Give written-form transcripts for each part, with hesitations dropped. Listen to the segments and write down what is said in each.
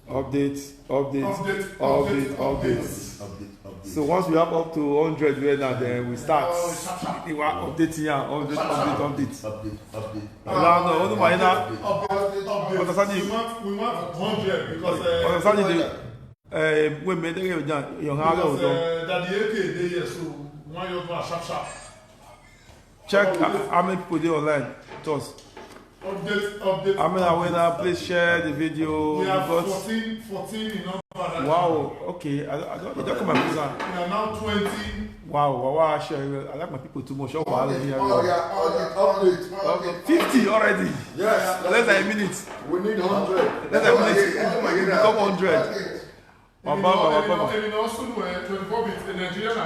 Update. So once we have up to 100 right now, then we start. We are updating here. Update. We want 100 because we made it done. You that the AK they here, so one you go sharp. Check how many people they online. Toss. Update. I mean, winner, please share the video. We have 14 in number. Wow, okay. I don't come and we are now 20. Wow, share. I like my people too much. Update. 50 already. Yes. Less than a minute. We need 100. Less than a minute. Become 100. And also 24 bits in Nigeria and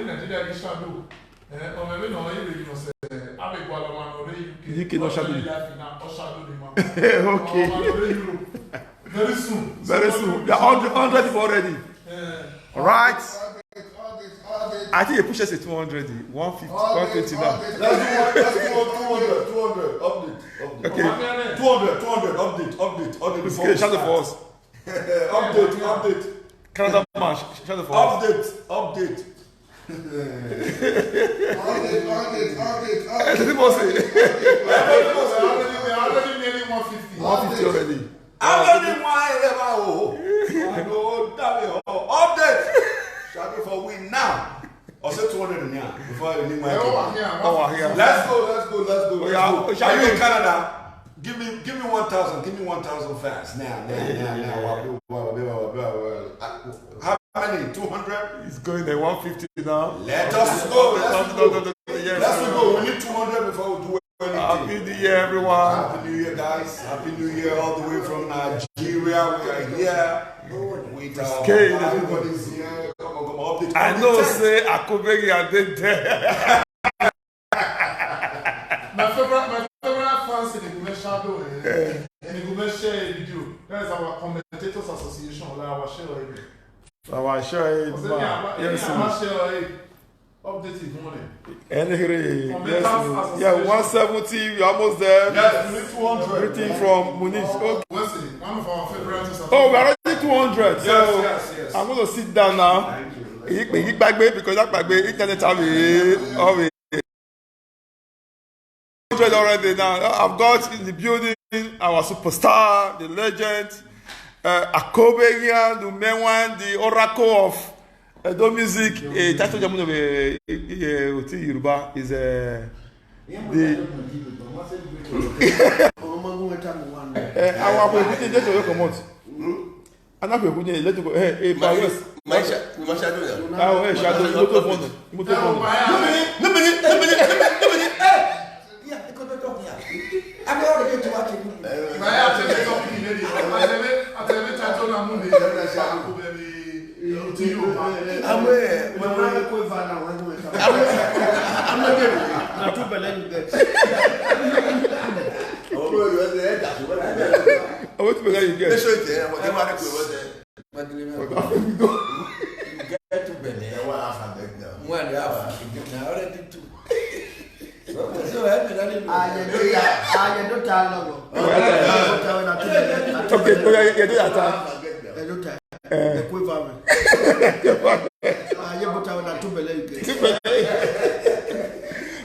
Nigeria is shadow. Or maybe no, you must say, you cannot shadow. Okay. Very soon. Very soon. There are 100 people already. Right. I think it pushes it 200, 150, 120 now. Let's do 200. Update. Okay. 200. Update. Okay, shadow for us. Update. Canada man, shadow for us. Update. Everybody say. Already nearly 150. 150 already. Update. Shadow for win now. Or say 200 in here before I need my here. Let's go. Yeah, Are you in Canada? Give me 1,000. Give me 1,000 fast now. How many? 200? It's going at 150 now. Let us go. Let's go. We need 200 before we do anything. Happy New Year, everyone. Happy New Year, guys. Happy New Year all the way from Nigeria. We are here. Everybody's here. Come on, update. I know, say Akube are there. My favorite fans in the Akube shadow and the Akube share a video. That is our commentators association. Our share already. Our share is update is morning. Yes, yeah, 170. We're almost there. Yes, we need 200. Everything from Munich. Okay. One of our favorites. Oh, we're already 200. So yes. I'm going to sit down now. Because that back internet always 100 already now. I've got in the building our superstar, the legend, Akube here, the main one, the oracle of the music. Title Jamun of Yoruba is our president. Let's go come out. I'm not going to let you go. Hey, my shadow. Oh, shadow. No minute. I'm already to watch it.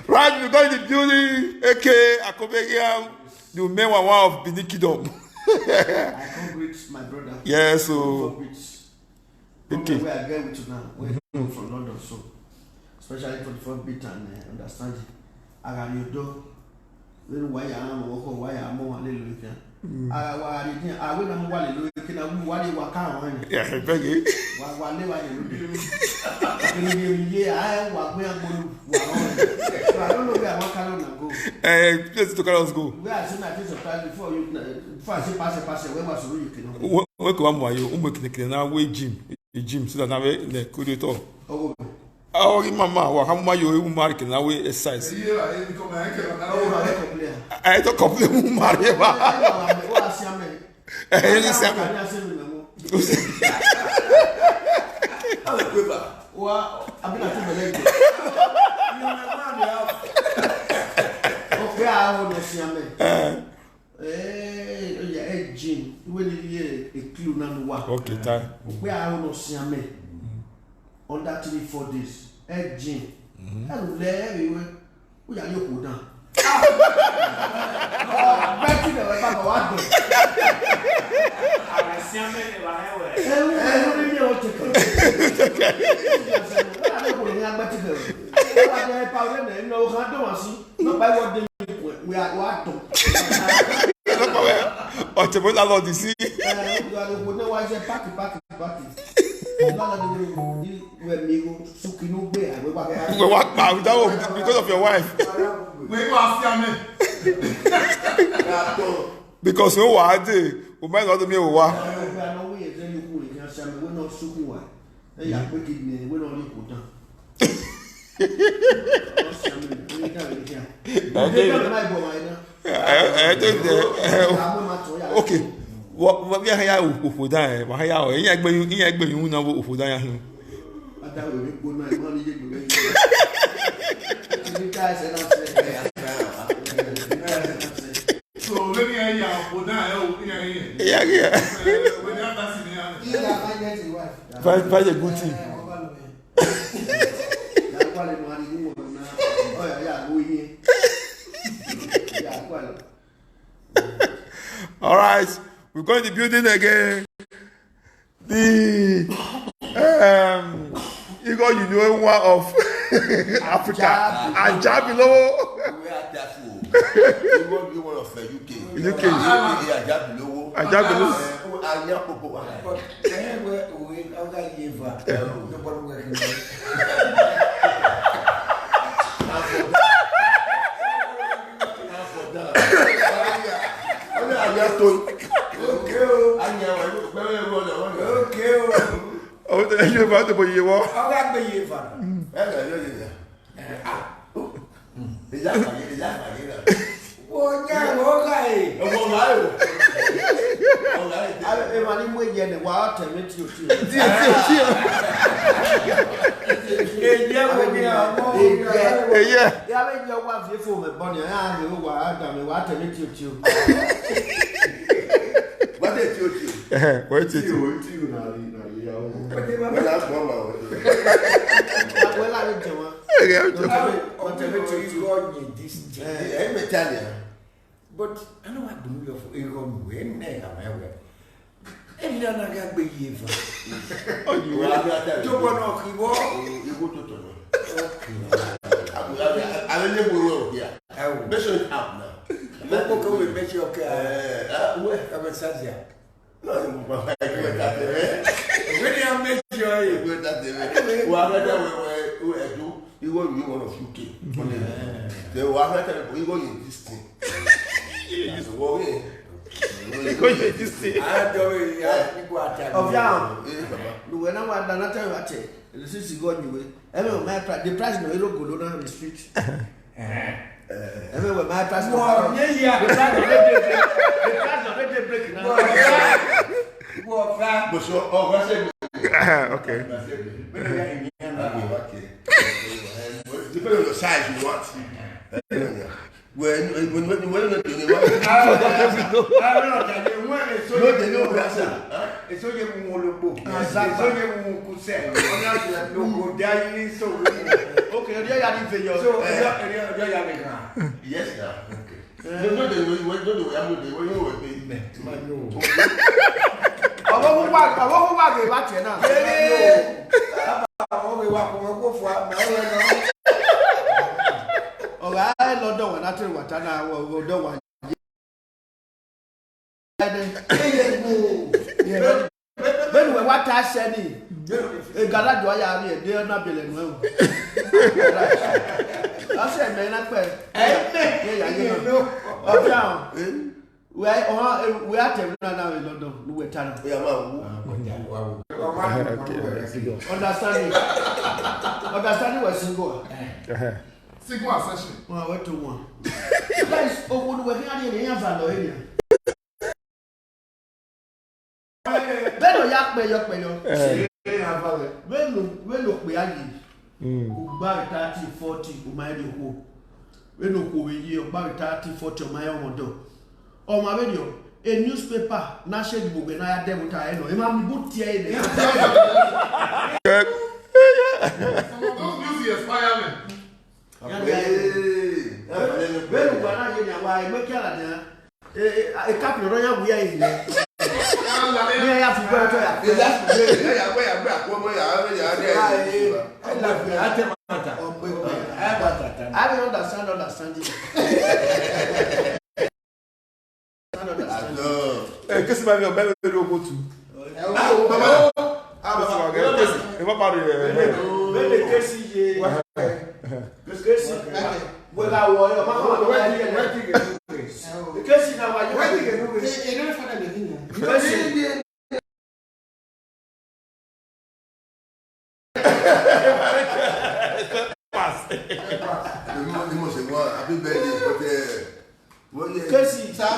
Right, we got in the building, aka Akube, the main one of Benin Kingdom. I come greet my brother. Yeah, so. Okay. Where I get with you now, we're from London, so especially for the first bit and understanding. I got you do. Why I am why I'm more hallelujah. I will not hallelujah. Can I wali waka on? Yeah, beg it. Wale yeah, I walk where I'm going. I don't know where I walk alone and go. Let's to Carlos go. We are saying that this time before you before I say pass where was you can. Welcome you now we gym so that now the could talk. Oh, mama, what how much you marry can now we exercise. I don't complain marry. gin. We need a clue now. Okay, time. Where I want to see me under 3-4 days. A gin. Hello, there we are you down. Betty the back of what? I see a man. We are what? Or to put a lot to see. We walk out because of your wife. Because no one day, we might not be over. Okay. What we are here with die? Why are you know who die? So maybe I am Find a good thing. All right, we're going to the building again. The you got one of Africa and Jabilo. You want of UK. UK. Oh, you about to be you walk. Wait till you now. But I know what do you for Egon when they am aware. And then I got be here. Oh, you are not You go to Tono. I will never will here. I will measure it up now. Let's go with measure okay. I'm a Sadia. No, I'm Really, I'm measuring with that. You want of UK. The one that we go in this thing. Yes, okay. I don't Of young, when I want another watch, this is going away. Everyone, my price, the price no look good on the street. Everyone, my price, the price already breaking now. Okay. Depending on the size you want. When they know that's it's only one look. It's only one could say. Okay, they are in video. So, yes, sir. Okay. No, they we are telling now in London. We are telling. Understanding was single. single session. Well, what to one? Guys, oh, we're here in the area. Better yak me. When look we are who buy 30, 40, who might be who. When look we year, buy 30, 40, my own door. Oh, my video. a newspaper national book na ya dem ta e no e ma mi book tie e Some of those music expire me. Well, when I hear why make ya na a cap no ya buya yi le. Yeah, ya fi go to ya. I don't understand understanding. Qu'est-ce que va faire belle le go to? Il va parler. Belle qu'est-ce que c'est? Well, I want your mama. Qu'est-ce que na wa yo? Qu'est-ce que ça?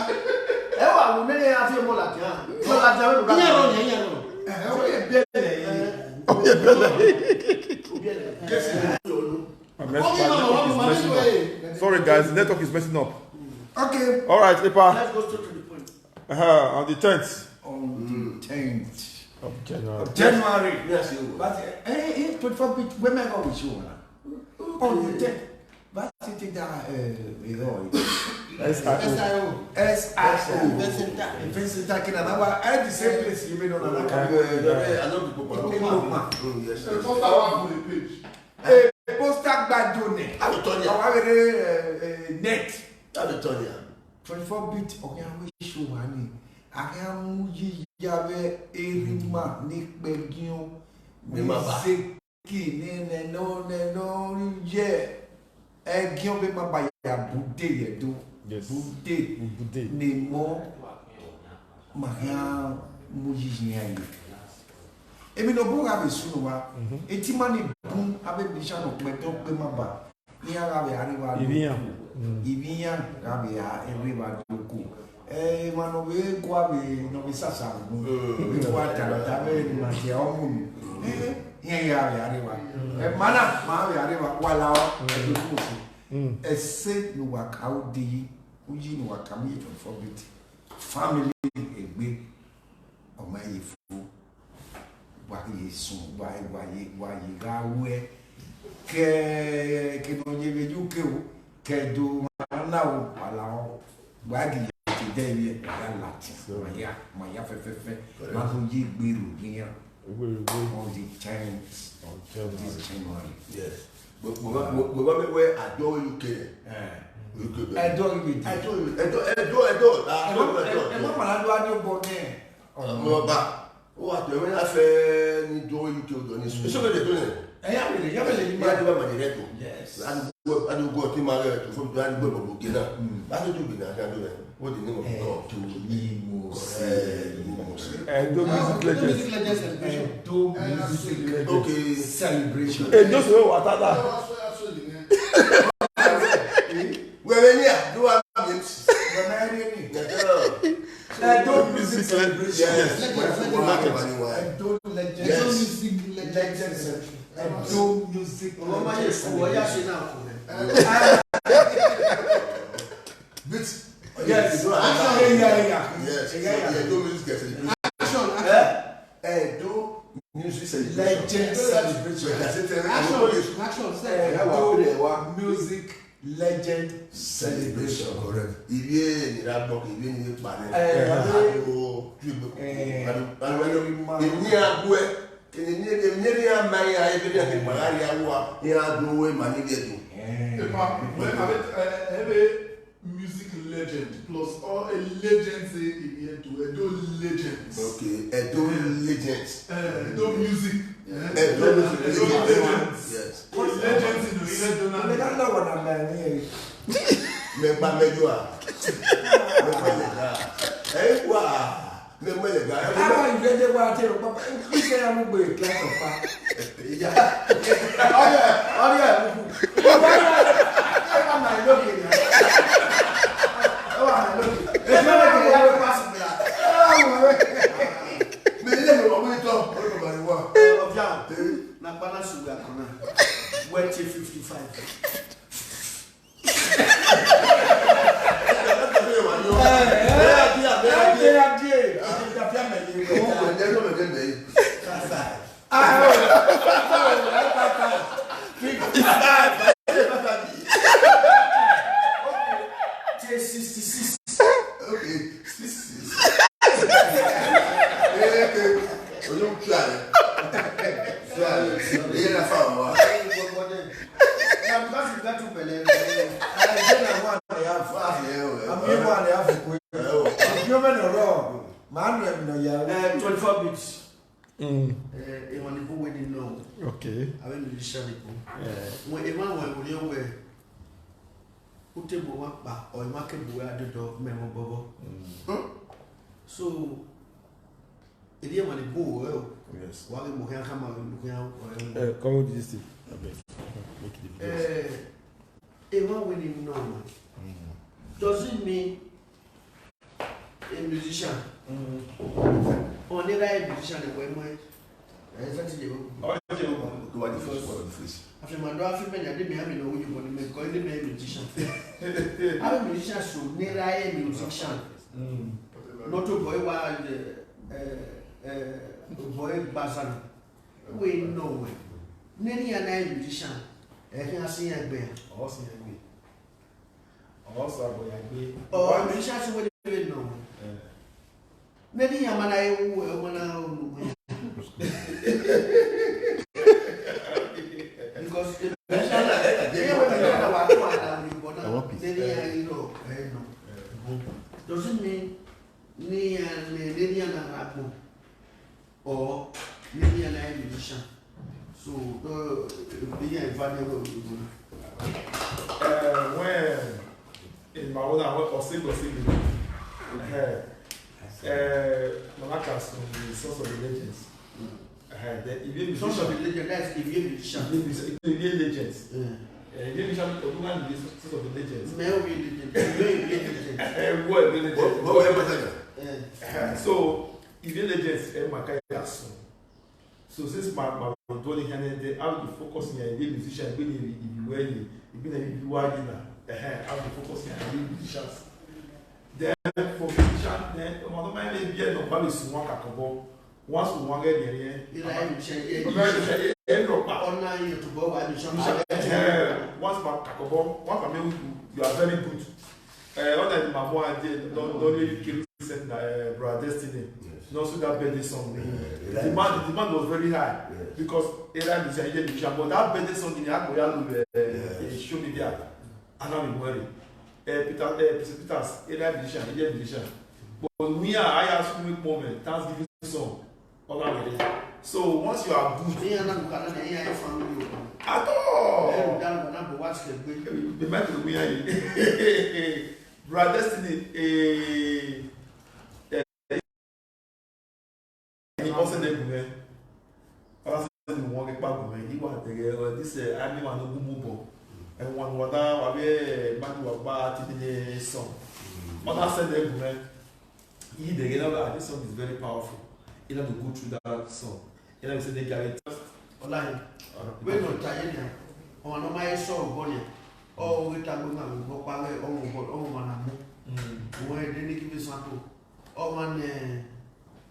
Eh wa wo me ya fi mo la kan. Mo la ja we do. Sorry guys, the network is messing up. Okay. All right, Ipa. Let's go straight to the point. On the 10th On the 10th of January. January. Yes, But 24 bit women go with you. On the 10th. But it is SIO. Vincent Takin and I at the same place you made on I know people. The poster one for the page. a poster bad donate. I will turn you. Net. I will turn you. 24 bit okay wish you money. I am Yave Erima Nick Belgium. No, yeah. Guillaume be ma ba ya bude ye do. Yes. Bude. Ne mo Maria Mujijia yi. Emi no bu ga be sunu wa. Eti ma ni bun abe bisha no pe to pe ma ba. Ni ara be ariwa. Ibiyan ga be ya everybody ko. Ma no be kwa be no be sasa no. Be kwa ta be ni ma ti o mu. Ya ariwa. Mana ma be ariwa wala o. Ese no waka odi uji no waka mi to forbid family egbe o ma yifu wa yesun wa gawe ke no ye be juke o ke do na o ala o wa di ti de ye ya lati ma ya fe ma so yi gberu giyan on the 10th of January. Yes. But we adore UK. Adore you. What do you have any door you to do? It's so many doing it. I yes. I don't go to my from the Bugina. I don't do it. What the name of God to okay, celebration. And those who are that. Well, yeah, do I don't music celebration. Yes. Don't music. Yes. Do music celebration. Legend celebration. Music legend celebration. Correct. If you need that book, if you need money, music legend plus all a legend say here to Edo legends. Okay, Edo legends. Edo music. Edo legends. Yes. Legends in the Edo. I don't know what I'm doing. Okay. I mean, you shall be. When a man will know where put a book or a market boy at the door, memo bubble. So, it is when the boy, yes, while the boy come out and look out. Come on, this thing. A man will know. Does it mean a musician? Only a musician, a way. Exactly. After my daughter, I didn't have no way you want to make a musician. I'm a musician, so near I am a musician. Not a boy wild boy Bazan. We know way. Nearly an I musician. I can see a bear. Also, Oh, musicians would know. Nearly a man I will. Because doesn't mean near or maybe an musician. So be valuable. When in my own or single Malakas from the source of the legends. The source of the legend, that's the musician. The legends. The source of the legends. So, if the legends are my so since my dwelling here, I will be focusing on the musician, I'll be focusing on the musicians. Then for musician, then one of my baby no probably someone can once we want to get here, once you are very good. Other than my boy, don't really kill Brother Destiny. No, so that birthday song. The demand was very high because Ella is a musician, but that birthday song in Akube show me there. I'm not worried. Peters, Ella musician. But we are, I ask you a moment, Thanksgiving song. So once you are good, at all, the man will be Brother Destiny, also the woman. Also the one back woman. He want this. I mean, one no move, and one water, wabe, man who about the song. But I said the woman. He the this song is very powerful. You have to go through that song. You know, they carry online. We're not tired now. On my song, Bonnie. Oh, we can go and go back. Oh, man. Where did they give us sample? Oh, man.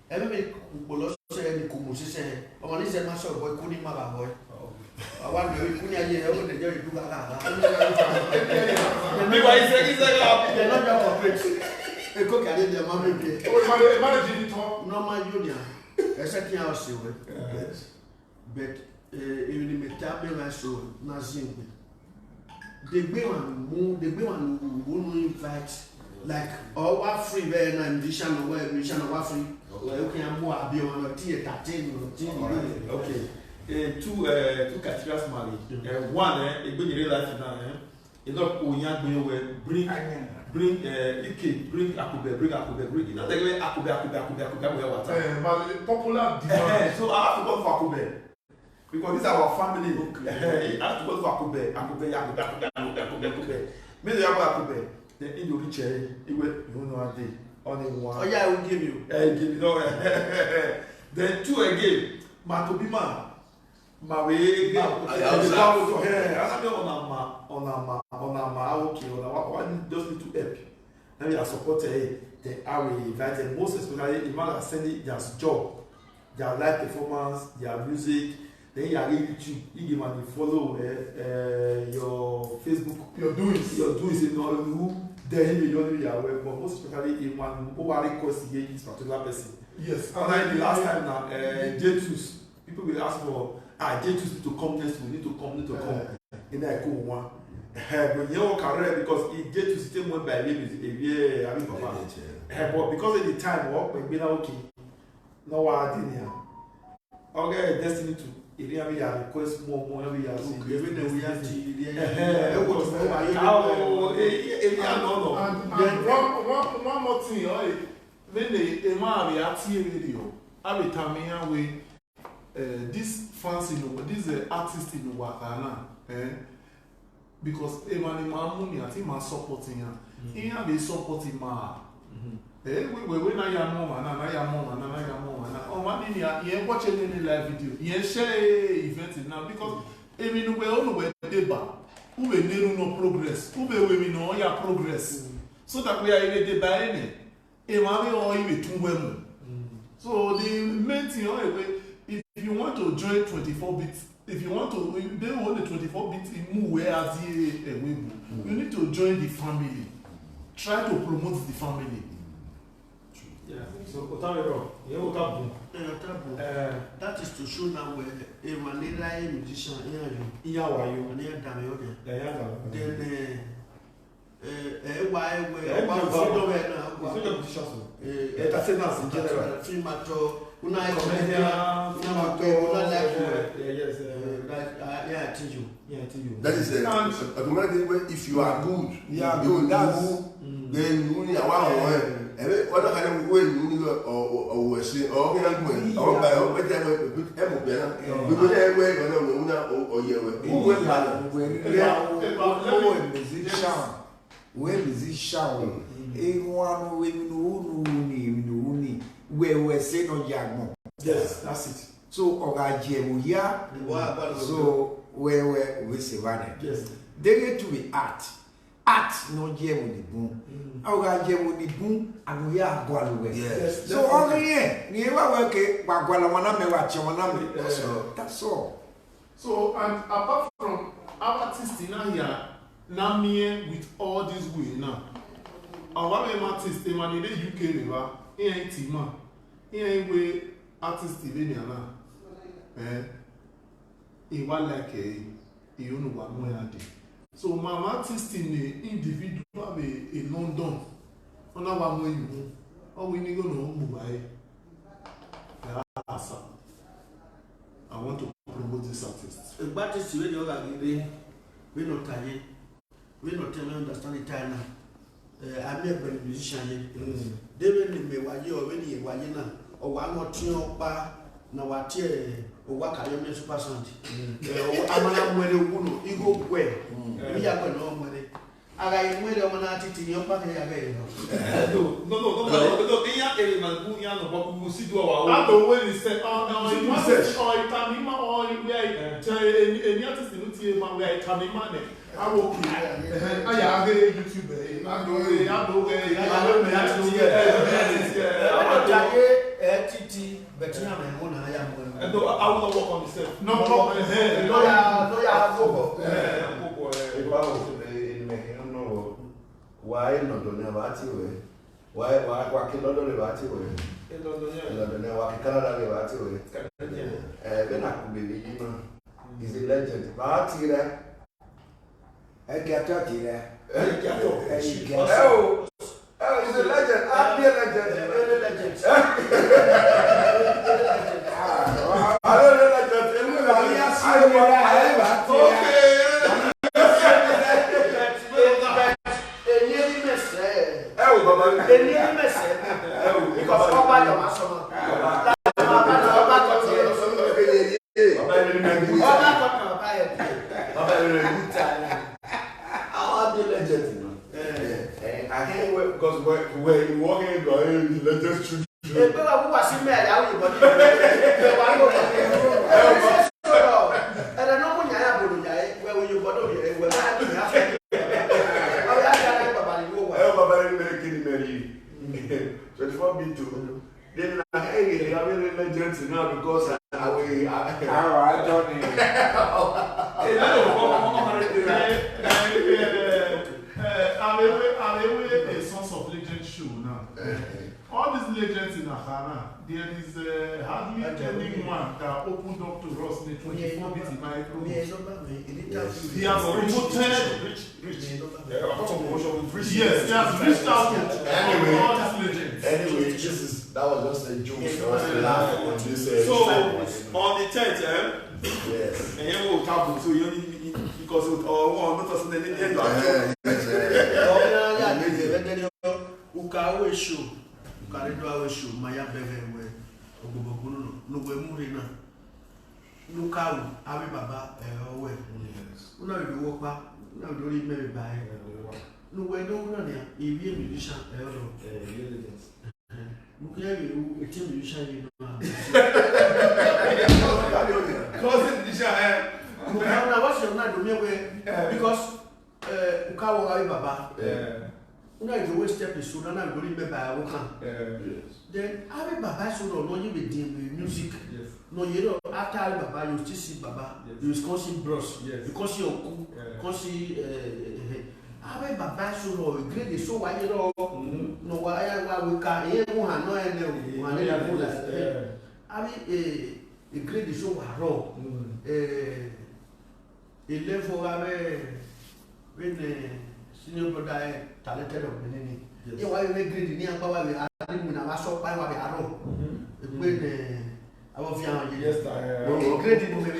Everybody will say, oh, man, is a master boy, couldn't my boy. I want to be putting a year over the jury to go. They're not your operates. A cook at the mommy. No, my junior. Exactly how I see it. But even the metabel I saw, nothing. The women who invite, like, all our free very musician or musician or free. Okay, I'm more be on a theater. Okay. Two cathedrals married. One, it bring real life now. You know, bring Akube, bring. You know, the way Akube, Popular demand. So I have to go for Akube because this is our family. I have to go for Akube. Maybe you have Akube. Then in the rich, you know a day. Only one. Oh yeah, I will give you. Give you no. Then two again. Matobima. Mawe. Just need to help. Then we are supported. They are invited. Most especially, the man are sending their job. their live performance, their music. Then you are on YouTube. You give them follow your Facebook. Your doings. You know who. Then you don't know your but most especially in one who are request against this particular person. Yes. And like the last time now, J2s, people will ask for J2s need to come next week, need to come. In that cool one. But you know career because it J2s still went by name is I mean papa. But because of the time work when been okay. No what I did here. Okay, destiny to if you have request more we are saying every day we have and one more thing, when the man be at radio, I be coming here with this fans in this artist in Wakana, because Emmanuel Mamuni, I think my supporting him. He have a supporting man. We na ya mama na oh man you watch any live video you share event now because we deba we need no progress we know ya progress so that we are in the deba any so the main thing if you want to join 24 bits if you want to they want the 24 bits in move where you need to join the family try to promote the family. Yeah, so that is to show now where a Manila musician here are you? Then why that is automatically if you are good, then you are what kind of way you or say, or by yes, that's it. So, so where we say, yes, they get to be art. Art no jam with the boom. Our jam with the boom, and we are going away. Yes. So, only here, never work it, but Gualamaname watch your maname. That's all. So, and apart from our artists in here, Namie with all this way now, our artists in the UK river, here in Tima, here we artists in Viviana, in one like a one. So my artist in the individual in London, on our way you, or we need to know Mumbai. I want to promote this artist. the artist when you are giving, we not tired, we not tell me understand the time now. I met a musician. They will be what you already wajina or one or two or na watie o waka yo me super sound amana mwere wuno igo gwe mi ya gwe no mwere aga ye mwere o na titi yo pa ya ga yo no iya element bu ya no ba si do wa I don't when he said itamima or we any artist no tie ma we itamima ne awo ki aya ga YouTube titi betina me mo na ya mo and I will not work on myself. no ya go why not don't have ati why London le ati London wa Canada le ati ben Akube bi no is a legend ati re he's a legend. I'll be a legend. I don't know because where you walk in, the latest children. Then I are really legends now because I will. Alright, Johnny. I'm a source of legend show now. All these legends in Akana, there is hardly anyone that opened up to us in the 24-bit in my room. He has promoted Rich. Yes, he has reached out to all these legends. Anyway, that was just a joke for us to laugh on this. So on the 10th, yes. and you will table, so you only because of one not us in the end Ukawe show, Ukarido show, Maya Beve, Ogoboguno, Nubemurina, Nukawu, Abi Baba, away. Una you walk back, now don't remember by no way, no one, if you musician, Mukawi, a team musician, what's your name? Because Ukawa Abi Baba. Una is always step is soon and I don't remember I will come. Then Abi Baba so no you be doing music. No, you know, after Abi Baba you still see Baba, you still see bros, because you see Abi Baba so no great is so why you know no why we can hear one no and one Abi a great is so raw. A level when senior brother talented of Benin. You were a great near power. We are in our shop by what we are on. When I was young, yes, I great in the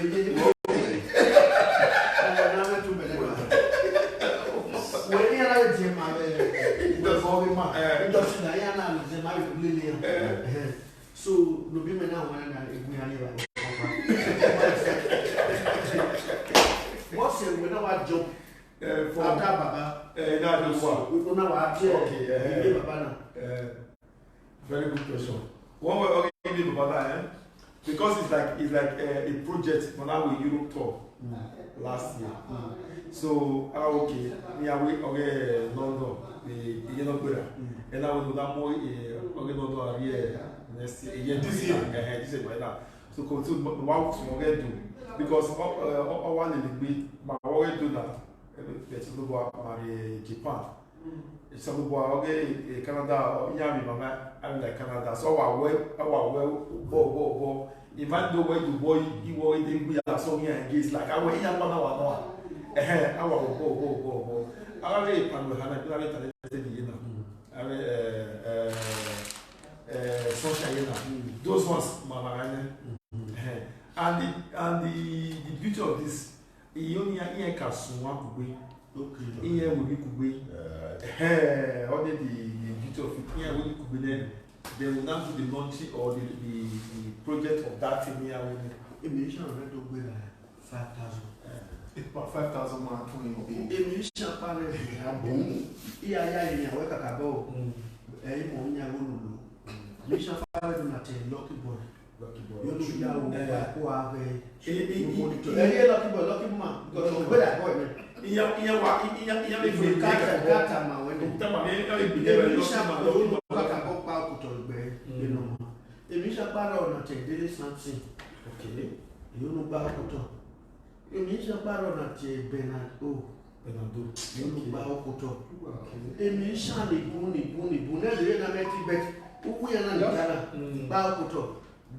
when you are Jim, I was all in my Diana, the married Lillian. So, no women now when we are what's it when I job? After Baba, we don't know what Baba. Very good question. One way okay give Baba because it's like a project when I was Europe tour last year. So okay, we okay London, the not better. And I will do that more okay London here next year. This year right now. So continue what we get do because I want to be my way do that. People go to Japan. Some people okay Canada. Yami mama, I like Canada. So well. Even though when you boy, you were in the so here engaged like I went here 1 hour. I will go. I already plan with Hannah. I already talented you know. Social those ones, mama. And the beauty of this. Only a castle Akube. Here will be Kube. All the beauty of it. Here will be Kube. They will now do the launch or the project of that thing here. Emission already over 5,000. About 5,000 man 20. Emission parallel. Work at about. Emission parallel not a lucky boy. You know, who are very lucky man. Because where I go,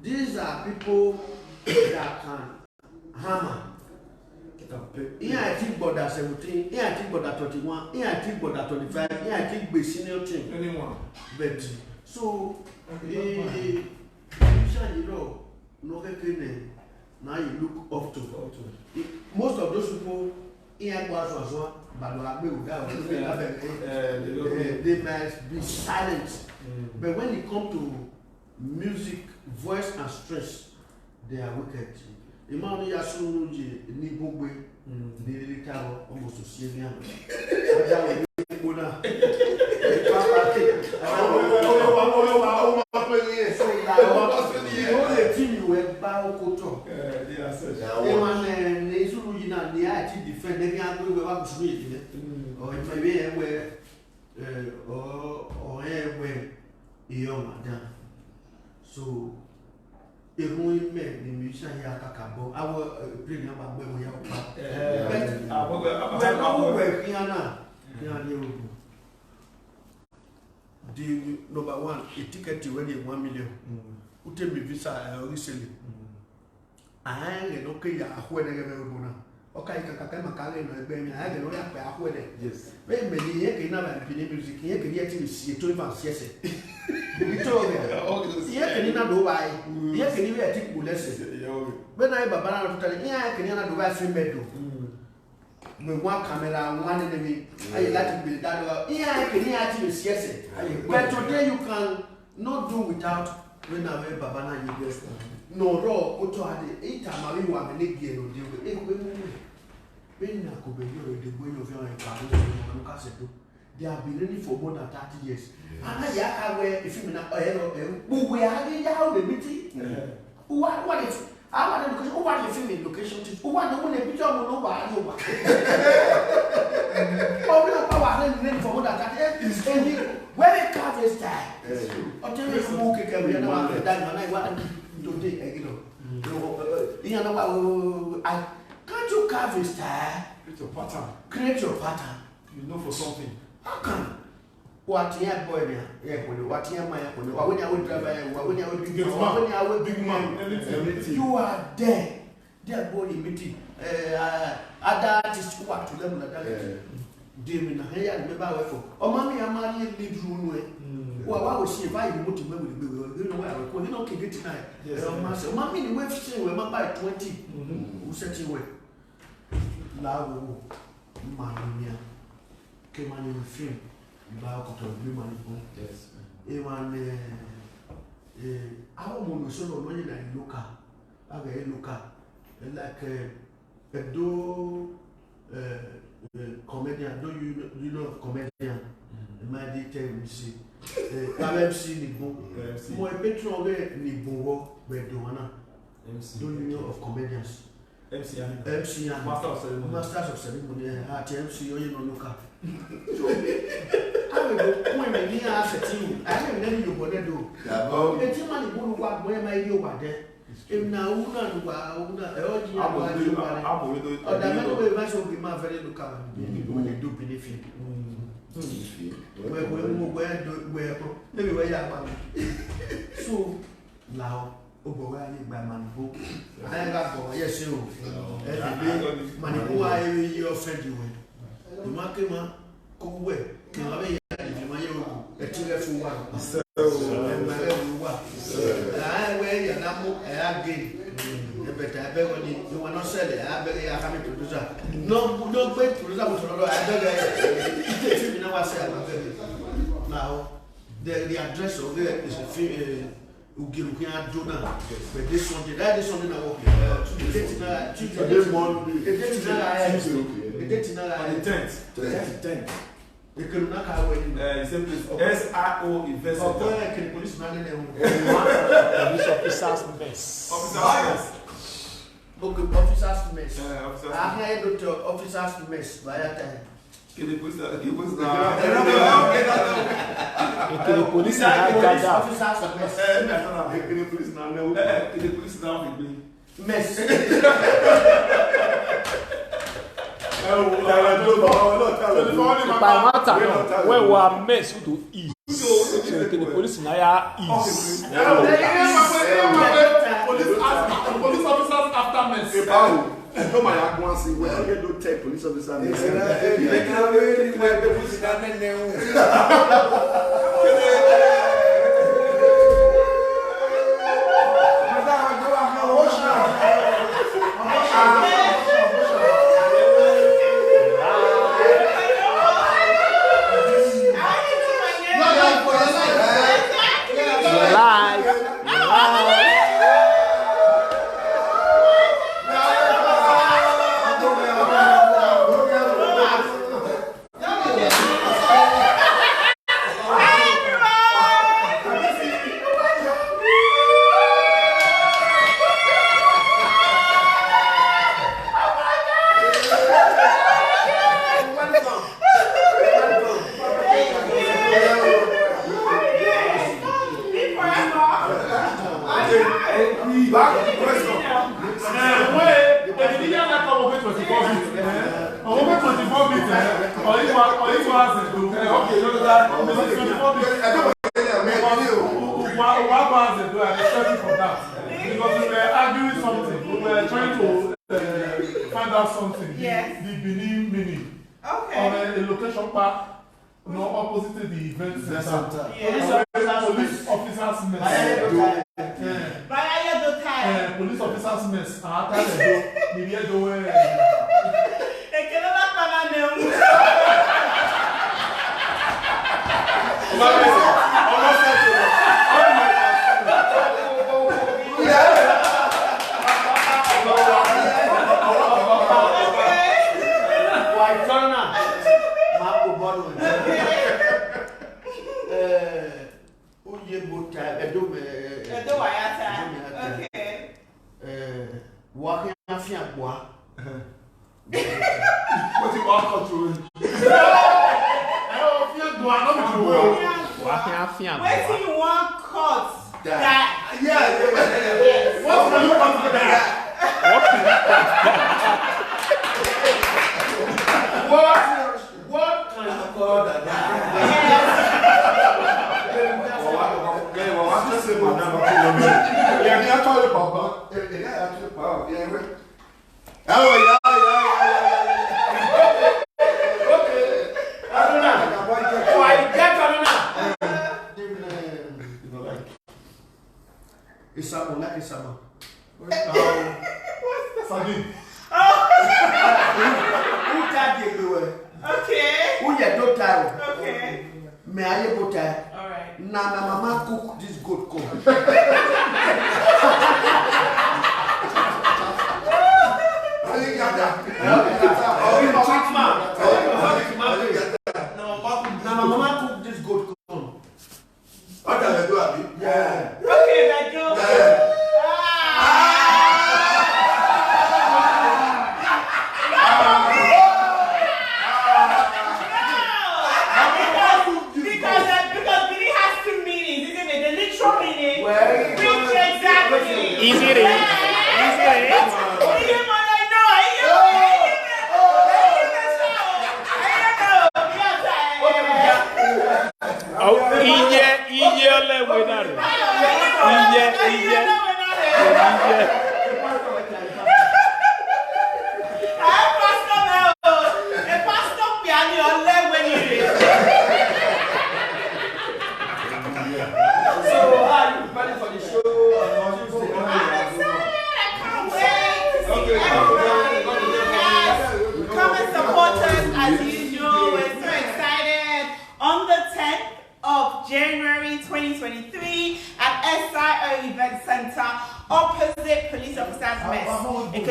these are people that can hammer. Here I think about that 17, here I think about that 31, here I think about that 25, here I think about senior team. Anyone. But so, you know, now you look up to. Most of those people, here was one, but they might be silent. But when it comes to music, voice and stress, they are wicked. Imani Yasunu ni Bugwe, ni Litaro, almost to Syria. So Erun ime ni musician ya kakabo. Awo play na ba gbe mo ya pa. The number one, a ticket when you 1 million. Who tell me visa recently? I ain't okay. I went again. Okay, kakakama kale no ebe mi ha de no ya pe ahwede. Yes. Be me ni ye ke na ba pini music ye ke ye ti si to even siese. Victoria. Ye ke ni na do bai. Ye ke ni we ti bulese. Be na e baba na totally ye ke ni na do bai film bedo. Me one camera one de me aye lati build that ye ke ni ati siese. But today you can not do without when na we baba na you guys. No raw oto ade 8 amari wa me ne gie no de we when Akube the going of your cassette, they have been ready for more than 30 years. And I wear if you know, we are how the beauty. What if I want to go over the film in location? Who want to win a picture of nobody over? Oh, we don't power ready for more than 30 years. Where the car is time. Or tell me, we are not done. And I want to take a you know, can't you carve a style? Create your pattern. Create your pattern. You know for something. How can? What year boy there? Yeah, what year my when you would drive, when you would big man, you are there. There boy meeting. Other artists who are to them like that. David, I remember for. Oh, mommy, I'm married lead room way. Well, I was she if I would to maybe you know where we don't get tonight. Yes, mommy, the way she will buy 20. Who said you were? Now, Mamma came on in the film. You buy a couple of blue money. Yes. Our mono solo money like local. I get local. Like a do comedian. Do you know of comedian? My detail, we see. MC Nibo. My patron Nibo, Bedouana. Don't you know of comedians? MC Masters of Ceremony. At MC, you know, look up. So, I will go point me near as a team. I have never you want to do. The team money won't work where my you are there. If now, or the man will be my very local when they do benefit. Where maybe where you are. So, now. Overwhelmed by Manipo. I got yes, you. Manipo, I your friend you went. The market man, go away. Can I be a telephone one? So, and my level one. I wear your number, I again. But I beg on you, you want not sell it. I beg you, I have a producer. No, great producer, I beg you. Now, the address of there is a Ugiruki Jona, but this one, that is something I work with. The date in the 10th. They could not have SRO investment. Police officers mess. Okay, officers mess. I had officers mess by that time. Que the police where we are mess to east. So the police now east. Police officers after mess. No, my once when I get to take police officer. Because we were arguing something, we were trying to find out something. Yes. The Benin Mini. Okay. On a location park, opposite the event center. Yeah. Police officers mess. Police officers mess. Where do you want cuts? That. What do you want to that? What can you call that? May I able to? All right. Now my mama cook this goat corn. Now my mama cook this goat corn. What can I do, Abi? Yeah. Okay, that joke. Easy it is. January 2023 at SIO Event Center, opposite Police Officers Mess. Come on, we'd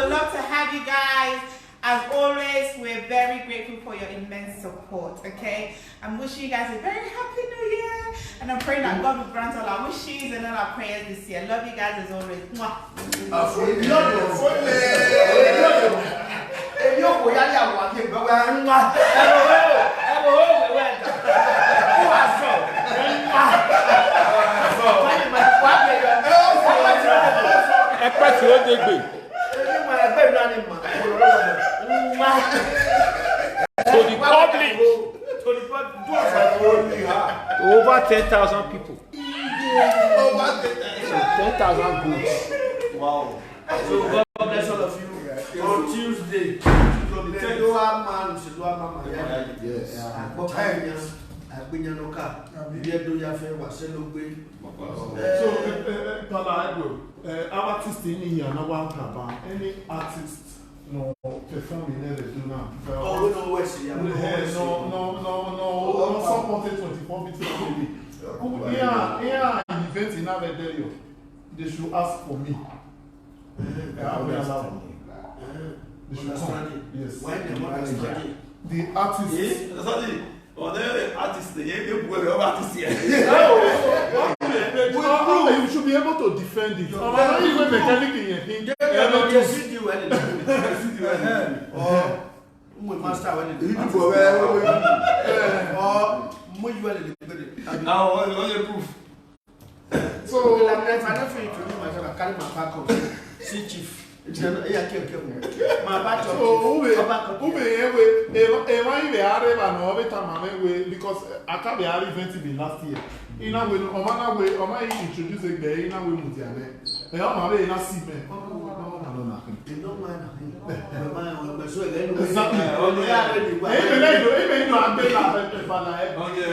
love to have you guys. As always, we're very grateful for your immense support, okay? I'm wishing you guys a very happy new year, and I'm praying that God will grant all our wishes and all our prayers this year. Love you guys as always. Mwah. To the public, over 10,000 people. Over 10,000 goods. Wow. So God bless all of you. On Tuesday, so the man, yes. So, our artist in here, any artist no perform in there do now. Oh, no, no, support 24 bit TV. Yeah, an event in Avedelio. They should ask for me. I'll be allowed. They should come. Yes. Why the manager? The artist. You should be able to defend it. Now, what's the proof? So, if I don't feel introduce myself, I carry my back up. See chief. My back up. so Ema Areba no every time I because Akube event be last year. Ina we Omana we Oma introduce a day ina we Mutiane. E o ma be na see me. No man. So again, Exactly. Even you are better than Fala. On the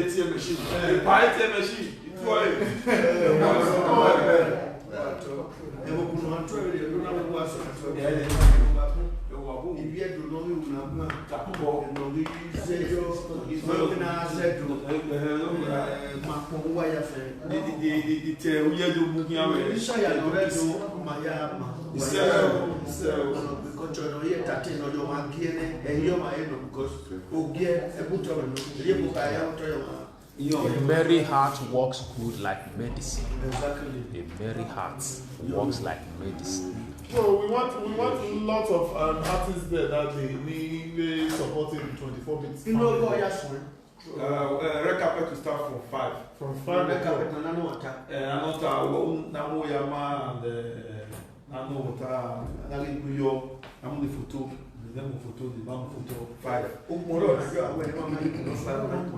ATM machine. The ATM machine. It's why. A merry heart works good like medicine. Exactly. A merry heart works like medicine. So we want lots of artists there that they supported 24 bits. You know what yes Red carpet to start from 5. From 5 Red carpet o'clock. na no water. Another Namo Yama and Nano Wata, Nalikuyo, Namu the photo, the name of photo, the Bam photo 5.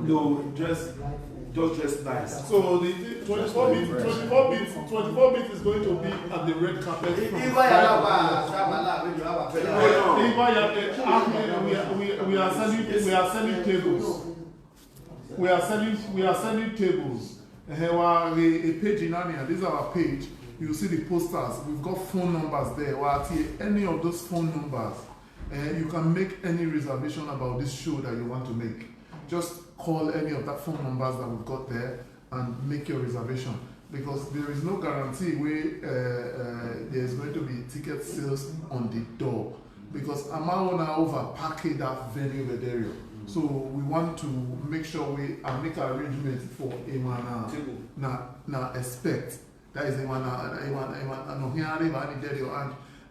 No, just dress nice. So the 24 bits is going to be at the red carpet. From we are selling tables. We are selling tables. A page in Ania. This is our page. You see the posters. We've got phone numbers there. Any of those phone numbers, you can make any reservation about this show that you want to make. Just call any of that phone numbers that we've got there and make your reservation, because there is no guarantee where there's going to be ticket sales on the door, because Amaona over package that venue area. So we want to make sure we make arrangements for a na expect. That is and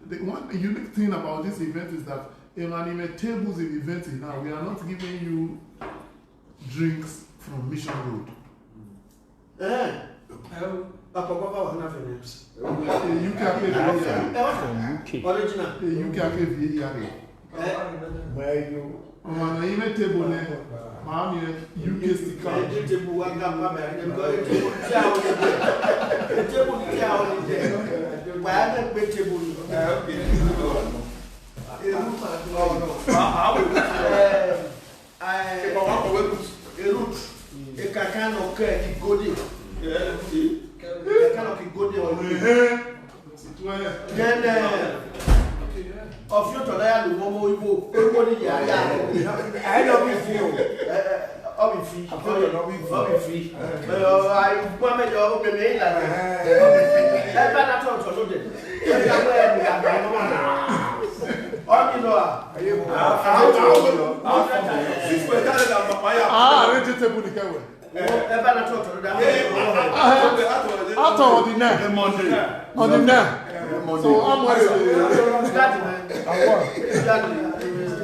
the one unique thing about this event is that tables in event now, we are not giving you drinks from Mission Road. UK. Original. Where you table there, UK sticker. Of you to learn the woman we go, everybody, I know we feel. I'll be free. I'll be free. I want me to open the mail. I better talk to you. Vegetable the guy. Out on the neck. On the neck. So I'm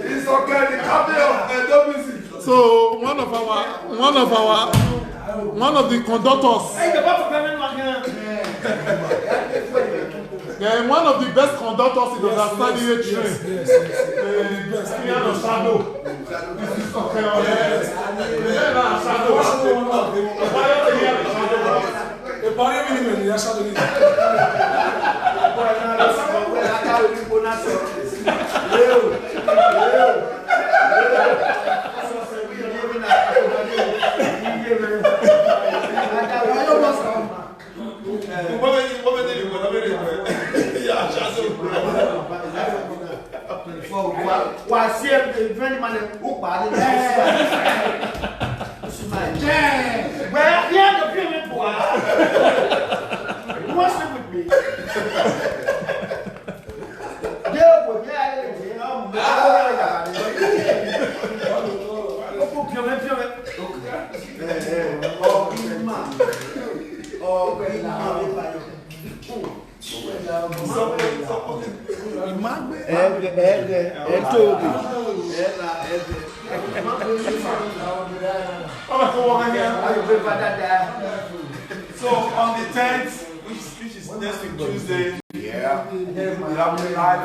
It's okay, the captain of the music. So one of the conductors. Yeah, one of the best conductors in the standing train. Yes. Shadow. This is okay. So on the 10th, which is next week Tuesday, we have a live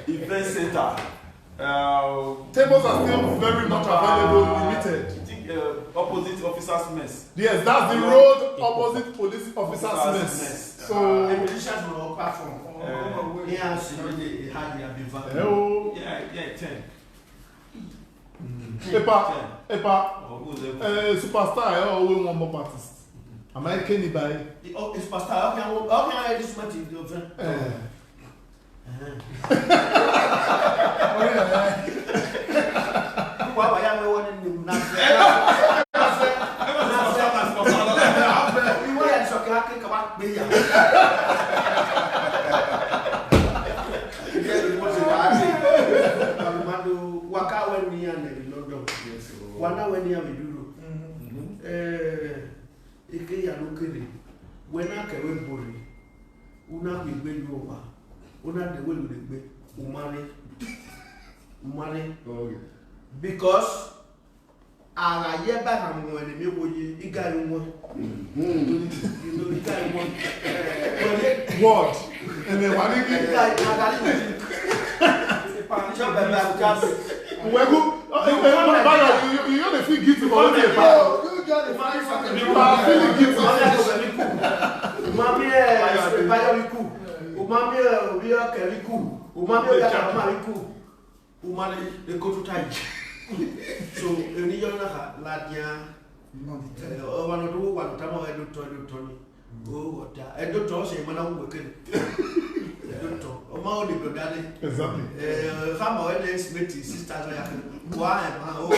event center. Tables are still very much available, limited. Opposite officers' mess. Yes, that's the road opposite police officers' mess. So, the musicians will all perform. Yeah, 10. Epa, superstar, I always one more artist. Am I Kenny by? Oh, it's pastor. How can I this much in the friend? What I am one in the night. We were so can come back me. Waka when we are in London. One hour when we are in Ike ya lokere when I can bori una be gbe yoba una de we dey gbe umani because ara ye ba na mo ni mi woye iga yin won you know iga yin won What? And then what did you you know the feel guilty for what they buy. You are feeling guilty. Umami bayo liku. Umami obiya keliku. Umami oya kama liku. Umami de go to time. So eni yo na la dia. O wano do wano tamo edo toni. Oh, edo to se mana wo kele. Doctor, o ma o de go dale. Exactly. Fama o de smith sisters ya. Wa e ma o.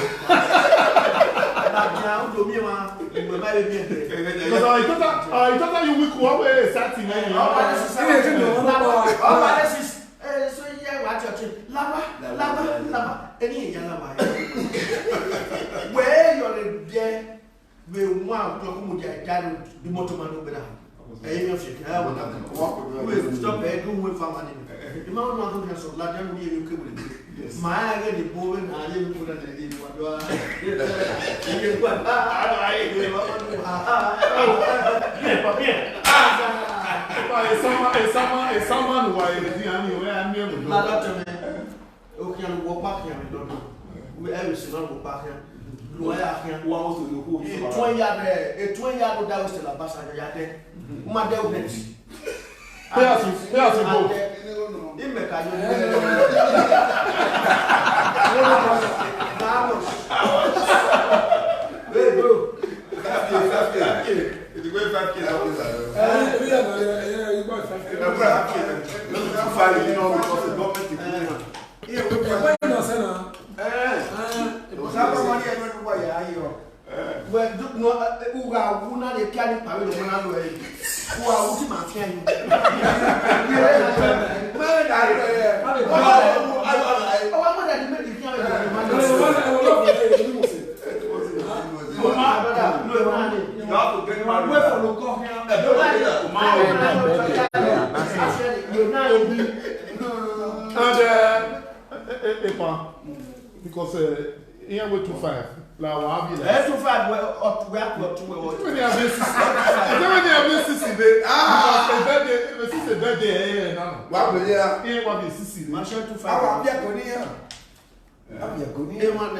Na dia o do mi ma, mo ma be mi. Because I thought you week one way starting now. So yeah, what you lava. Any ya lava. Where you're there, we want to come with the motorman over there. Ẹyin ọ̀sẹ̀ kí ẹ wọ́n ta wọ́n stop ẹ̀ dùn wọ́n fa wọn nínú ìmọ̀ wọn náà tó fi sọ̀rọ̀ láti ẹnu yẹn kébù lè máa yà gẹ́ ní bó wẹ́n náà ayé mi kó náà lè ní ìwádọ́ ayé gbà ayé gbé wọn someone who are in the anyway and near the lọ́dọ̀ tẹ̀lé òkè àlù wọ páàkì àmì lọ́dọ̀ ẹ̀rù sí náà wọ páàkì àmì lọ́wọ́ yà kí wọ́n wọ́n tó yẹ kó ètò ẹ̀yà ló dáwọ́ sí la bàṣà yà dẹ́ uma deu net. Peço go. Imeka yo. Vamos. Hey bro. Ele vai 5K na coisa. You got 5K. Não fale de novo, você government. Sabe como é que não vai aí, ó. Well, no, who are one of the carry power of one way. Who are ultimate can you? Because here we 25. La wa bi la. 25 we up to we. When you have this, this is birthday no. Wa be ya. Here what is this? Mansion 25. Awa bi akoni ya. Abi akoni. E man.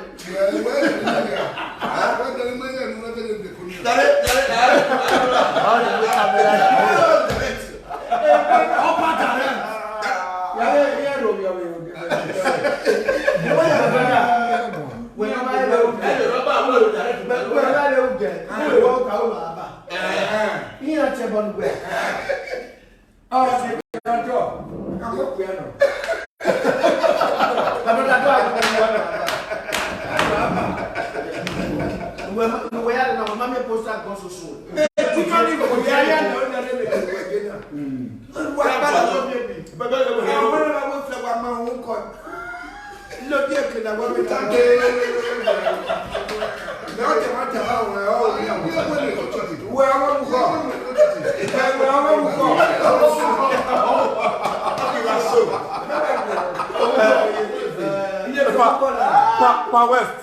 Pa West.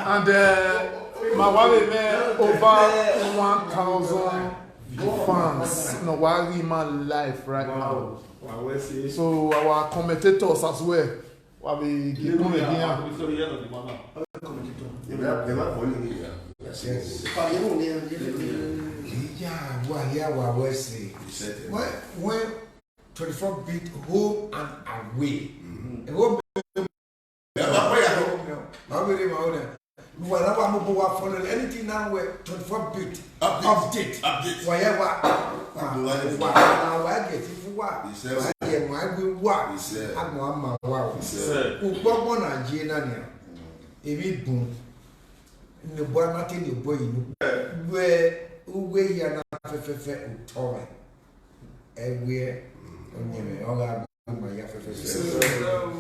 And my wife made over 1,000 fans in our man life right now. So our commentators as well. What we give them again. Yeah, well, here we say. When 24 beat home and away. Home. Anything now where 24 bit update. Whatever. I get if you want. I will work. I'm on my wow. What one and Jane? If it boom. No boy, nothing you boy. Where you are not toy. Everywhere.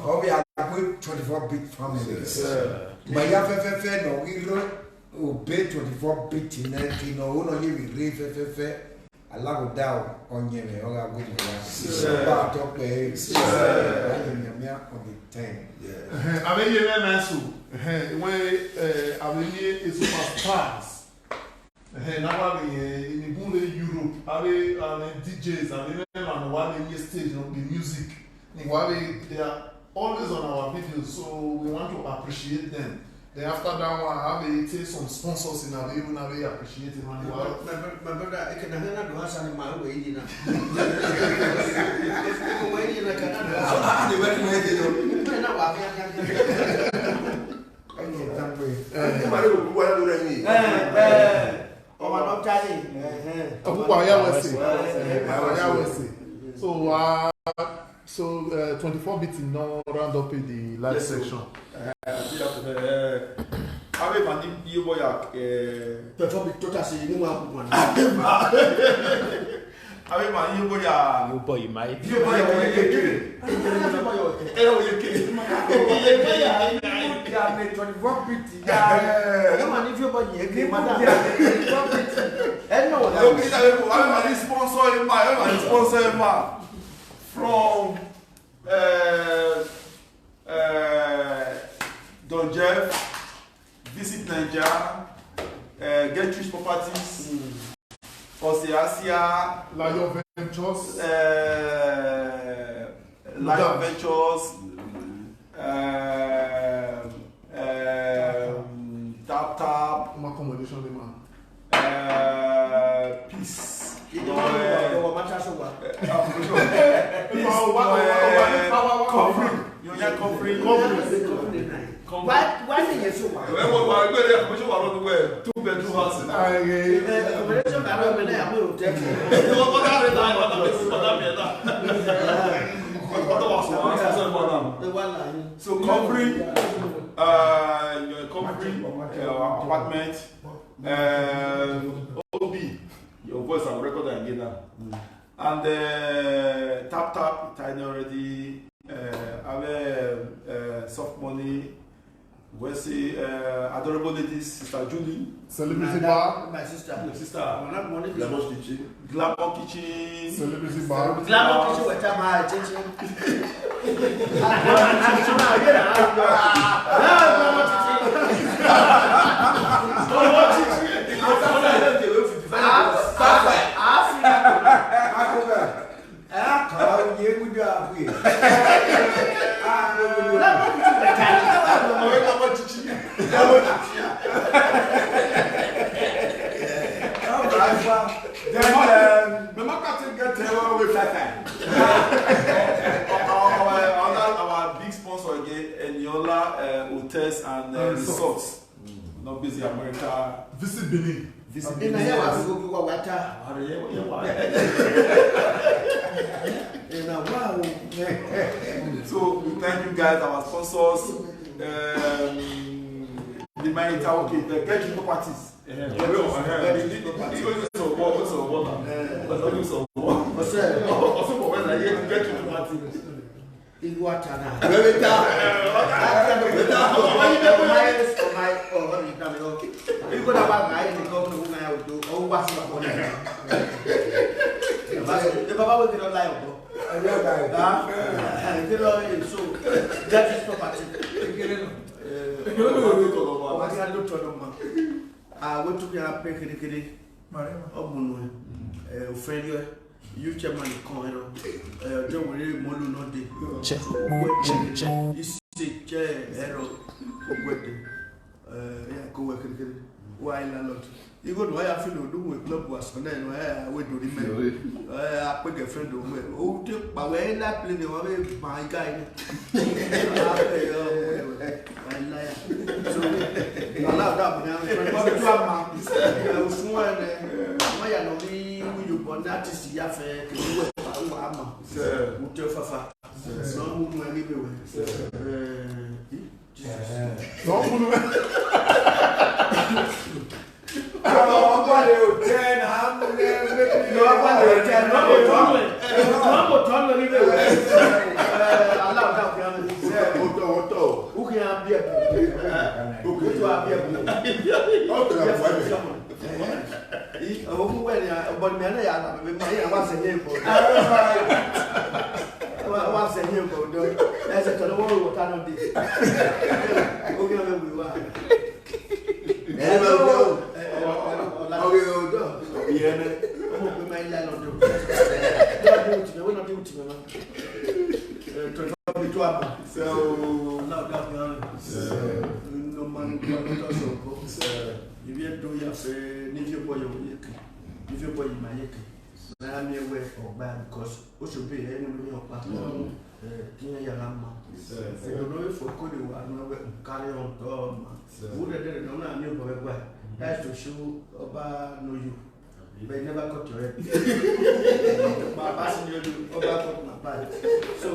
Oh, we are good 24 bit family. My FFF, no, we obey 24 bit in 19 or only we read I love down on you. All our good about to play on the 10. I mean, you know, when I mean, it's superstars. Now, in the Europe, I mean, DJs, I mean, one in stage of the music. They are always on our videos, so we want to appreciate them. Then after that one, I have take some sponsors in our even have appreciate it. My brother, I can handle the house and my way in. So 24 bits in no round up in the live section. Ave mani iyo boya Perform it totally you know one. Ave mani iyo boya You boy, my. iyo boya yeke. Ero yeke. Yeah, me 24 bit. Yeah. You man if you boy yeke, madam. 24 bit. And no one. Look at it. Ave mani sponsor him. Ave mani sponsor him from Don Jeff. Visit Nigeria, get rich properties, Oceasia, Lion Ventures, Lion Ventures, Tap, accommodation demand. Peace. Why did you so much? Two bedroom houses. So covering your apartment, OB, your voice and record again now. And tap, it already. Have soft money. We see adorable ladies, Sister Julie. Celebrity Bar. My sister. Glamour Kitchen. Celebrity Bar. Glamour Kitchen, what time I attention? Our big sponsor again, Eniola Hotels and Resorts. Not busy America. Visit Benin. So we thank you guys, our sponsors. The Manita, okay, the get properties. I went to be a pekiri. Obuno, Ophelia, you chairman, don't worry, Molu no day. Check. This is chair, hero, go work. Why not? You go to where I feel do with club was and then we do remember. I put a friend of mine. Oh, but when that play the way my guy. So allow that now. I was one why I know me you born that is Yafe to do it. Fafa. So who I give because what should be any of partner. I don't know if for could carry on Tom. Would I don't know that's to show about know you. But never cut your head. My passenger do over my part. So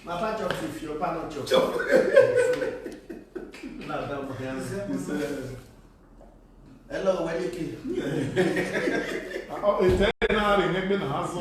my part of if your partner chop. Hello, where you came? It's in the house.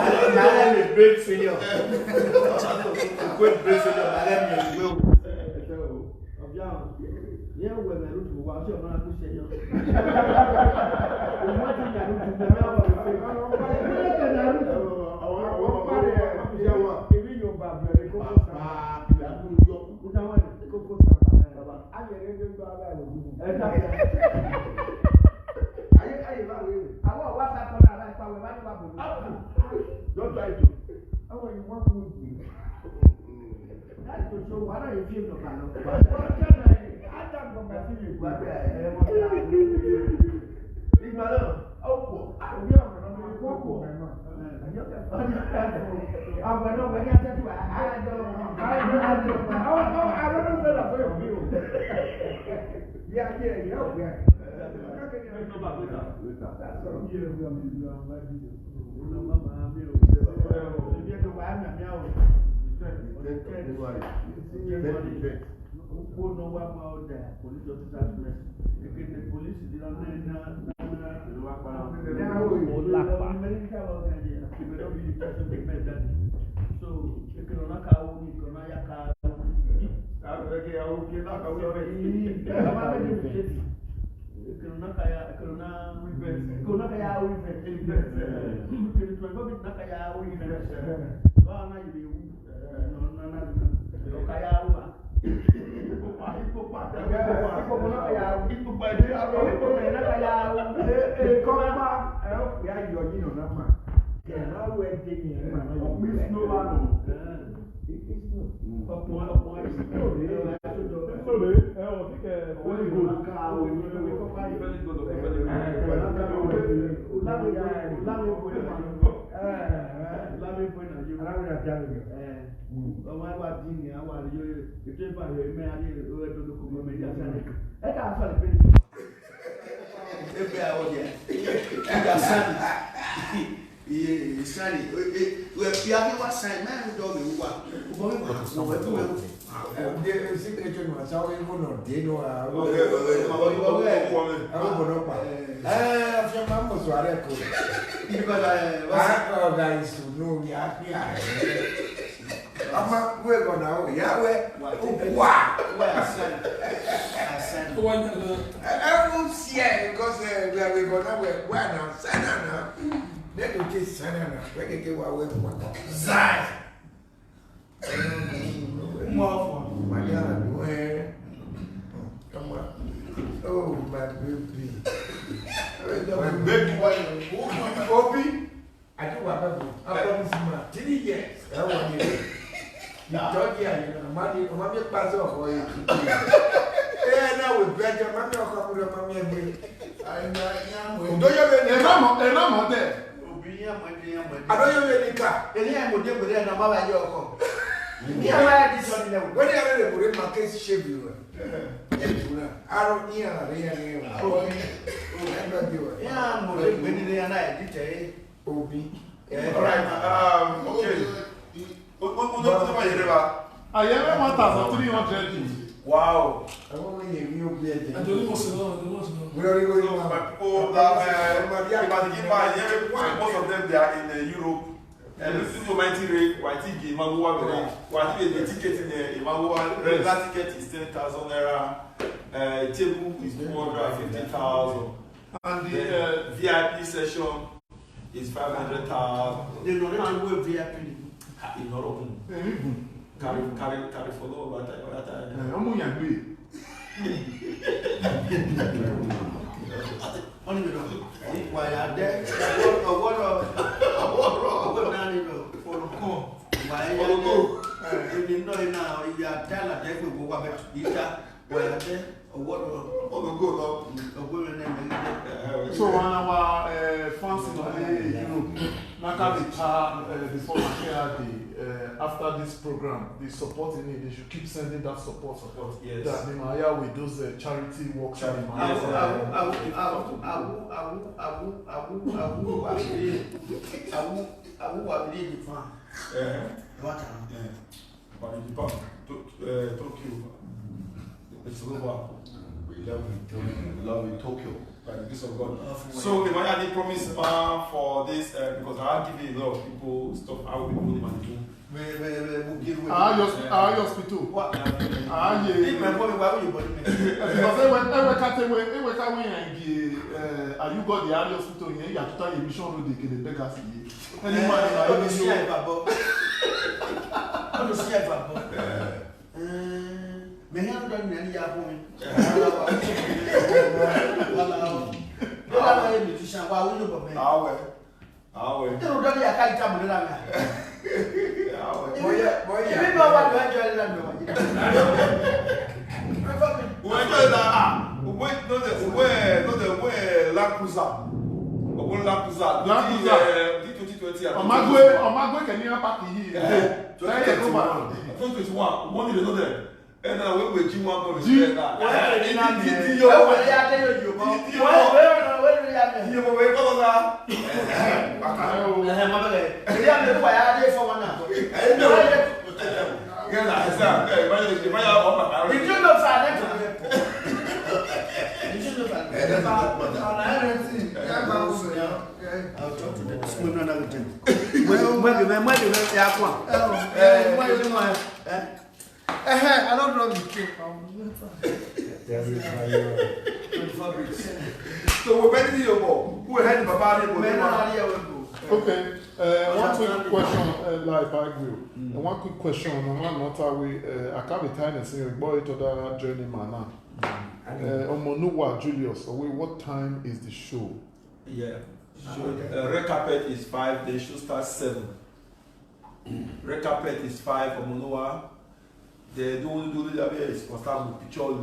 I am a great failure. A great failure. I am a will. Yeah, when I look to watch your man, I say, you don't try to. I want you want to me. That's to show why don't you feel no kind of I don't come back to you. Big man, oh, I'm young, I'm cool. I'm not going to tell you. I don't know that for you. Yeah. sign. I don't see it because we are going to wear now. Sana. Let me take Sana. We can get away with one. Zai. More my God. Come on. Oh, my baby. My baby boy. Obi. I do what I promise you. 3 years. I want you. You talk here, you know, mommy pass off for you. Eh, now we break your mommy or couple of mommy and me. I know. Do you have any mama there? I don't have any car. Any I would give them a mama your home. Yeah, this one. When you are ready to my case, shape you. I don't hear really. Oh, yeah, I'm going to be there and I did. Obi. All right. Okay. I have 1,300. Wow. I want to hear you play. I don't know what's going We are going to People that most of them they are in Europe. And this is mighty rate. Why ticket? Why the ticket in the regular ticket is 10,000 naira. Table is 250,000. And the VIP session is 500,000. They don't have to VIP. In Europe, carry follow that. I'm going to be. Only why are there? What for the call? Why you know now you are telling that we go back to Ita, where are there? So one of our fans in Europe, Naka before after this program, the support in it, they should keep sending that support. Yes. That the Maya with those charity works. Tokyo. It's over. We love in Tokyo by the grace of God. So the money I did promise for this because I give a lot of people stuff. I will be putting money to. Hospital. What? Because you got the area hospital here, you have to tell your mission road they can beg us here. Me have done any appointment. And we will do one more. You I don't know the cake. So we're ready to go. Who had the okay. One quick question, like I agree. One quick question on one matter we Akube time and say boy to that journey man. Omonuwa Julius, what time is the show? Yeah. Red carpet is 5, the show starts 7. Red carpet is 5 Omonuwa. They don't do the is for start with picture, you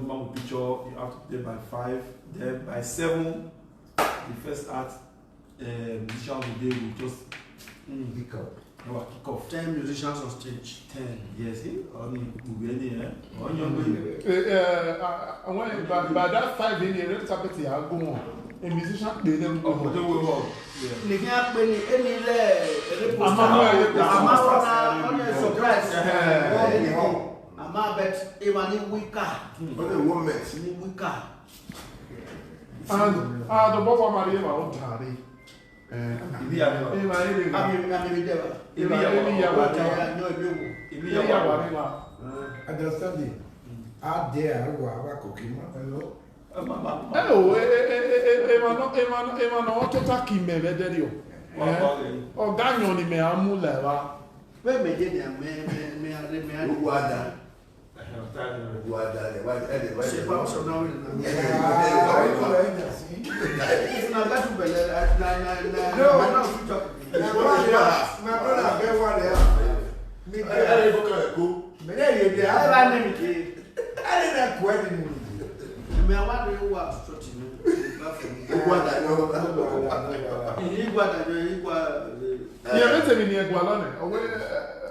have to play by 5. Then by 7, the first act musician of the day will just kick off. 10 musicians on stage. 10, yes. By that 5 in the red carpet, I go on. A musician play them go on. They can't play any surprise. I'm bet even in weaker. But the woman in weaker. And the Boba Maria on Tari. understanding. Out there, I go cooking. Hello. Hello, Emma, no, total Kimbe, Vedio. Or Ganyon, me, Amula. Where may they water?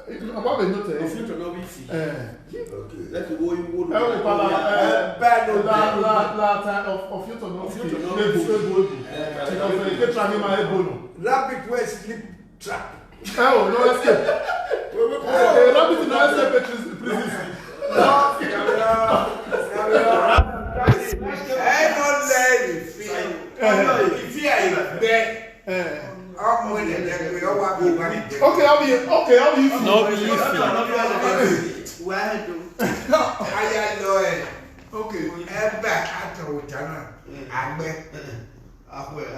About the note, if you don't be free. That's the way you would. Bad of you to know. Rabbit way sleep trap. Oh, no escape. Rabbit no escape prison. I don't let you feel. If you are there. I'm winning. Okay, I'll be No, believe Where do I know it. Okay, I'm back at the hotel. I'm back. I bet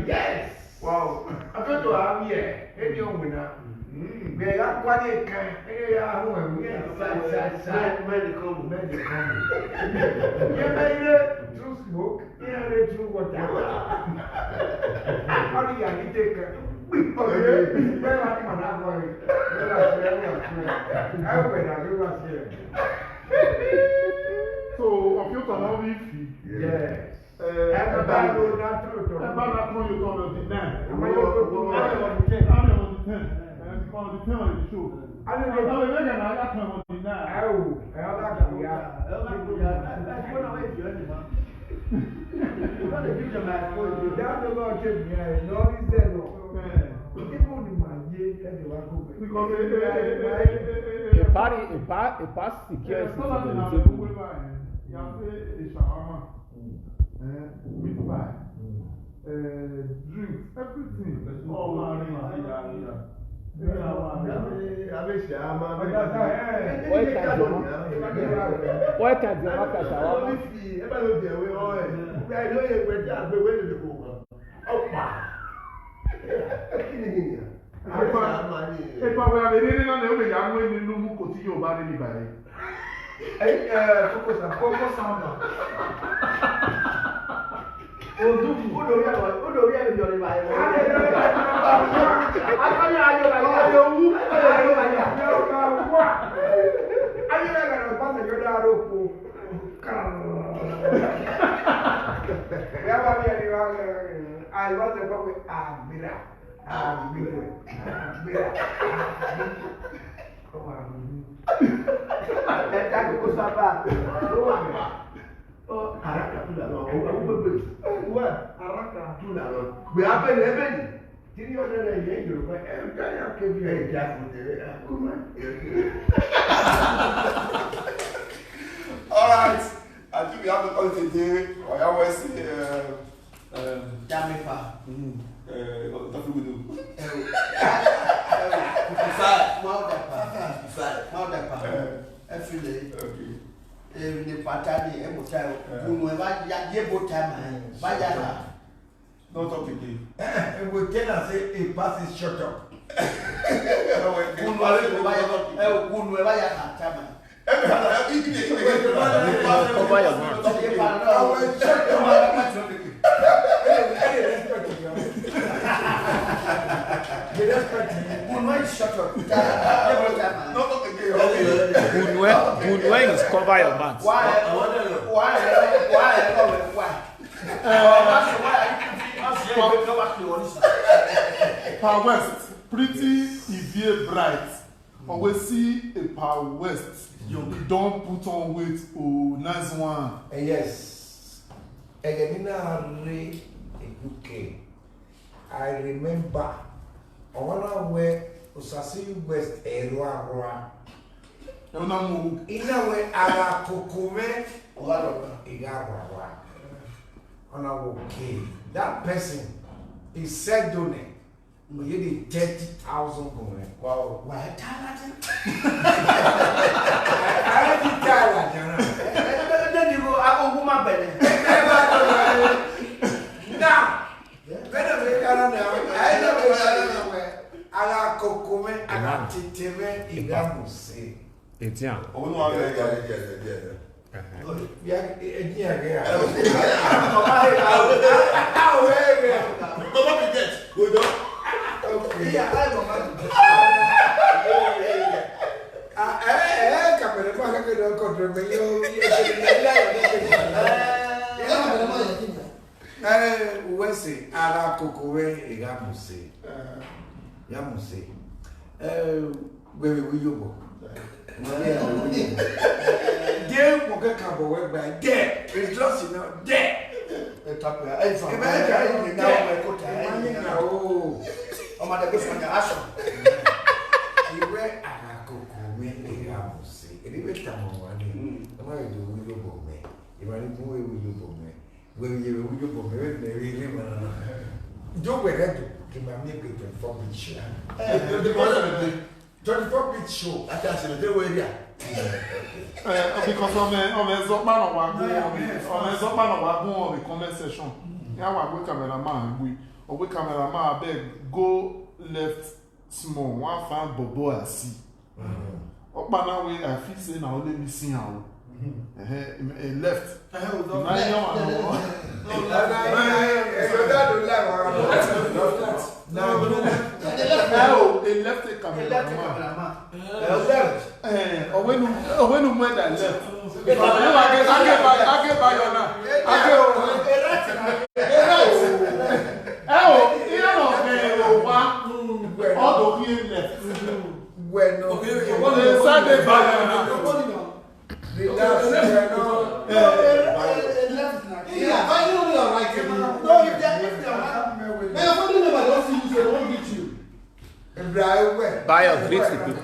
Yes. Wow. I'm going to have here. Any winner. They are quite kind. They are medical. Through smoke, through water. How do you take it? So, of you to know if yes. meat pie, drinks, everything. All I was the public all right, I think we have to call it a day. I always say, Jamifa. what do we do? Every day. Okay. The party, every time. Don't talk again. and we tell us a pass is shut up. Shut up. boon when you cover your mouth. Why? Power West, pretty Ivie bright. Always see a Power West. You don't put on weight. Oh, nice one. Yes. Again, UK. I remember on where Osasi West Eroa. You know, In a way, I Akube Igarawa. On our okay. That person is said donate. We need 30,000 going. Wow. Why? I did Thailand. Then you go, I go woman better. Now, better we can't know. I never where Ala Kokome and Titime Igamuse. It's young. Oh, no, it's just dead. Show. I can't say the way there. Because on a Zopman or on a comment session. Yeah, we cameraman, we cameraman beg go left small, one fan bobo I see. Up now we I feel say now only missing out. Left. No, they left the cameraman. When you went and left. I get by your now. All the left. When Buy your great people.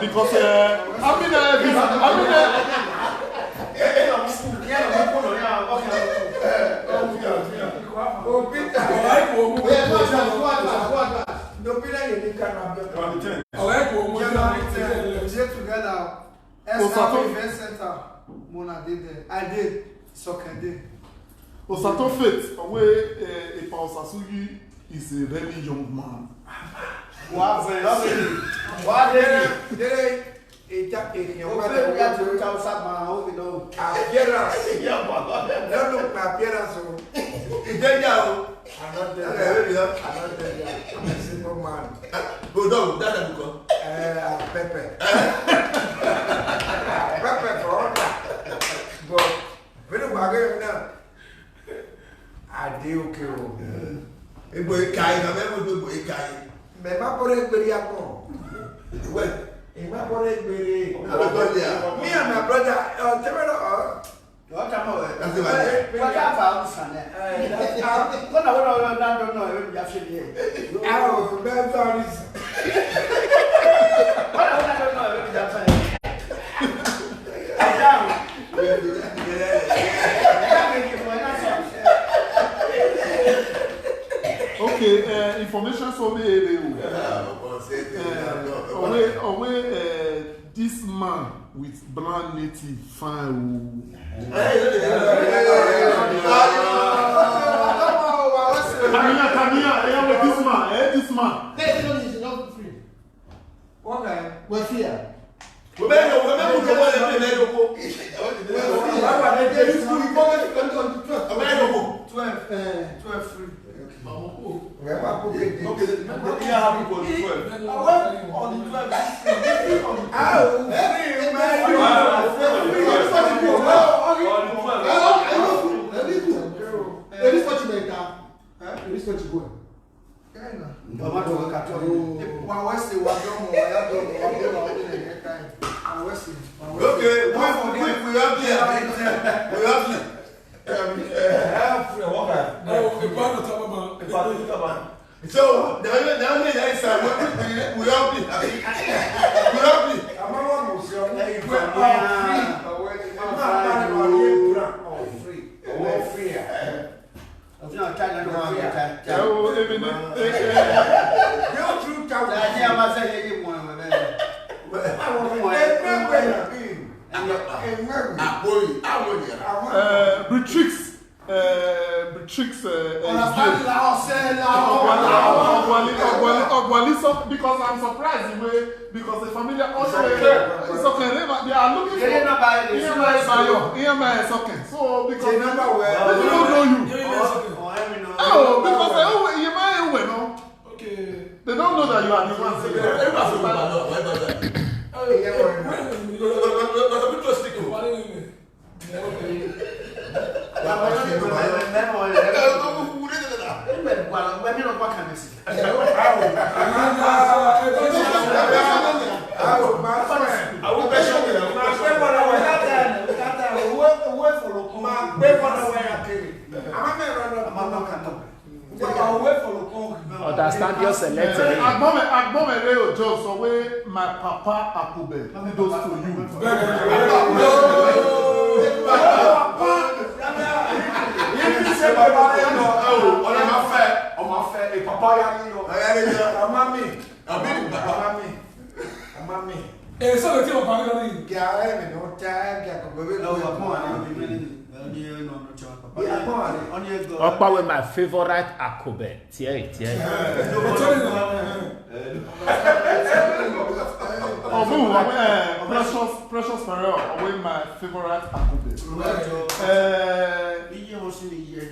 Because I did soccer day. Osato Faith, away a Pausasugi is a very young man. What me and my brother, okay, information so this man with brand native fine. This man. Okay, we're here. 12 free. Remember, Okay, the year having for the 12. I went on the 12. Okay, we have here. So, the only next time we have it. Because I'm surprised because the family also it's okay. They are looking for EMI is okay. So because they don't know you. Oh, because EMI no. Okay. They don't know that you are the one. Understand your selected. Agbomere Ojo, so where my papa Akube those to you. Okpa with my favorite Akube. Thierry. Precious Farrell with my favorite Akube.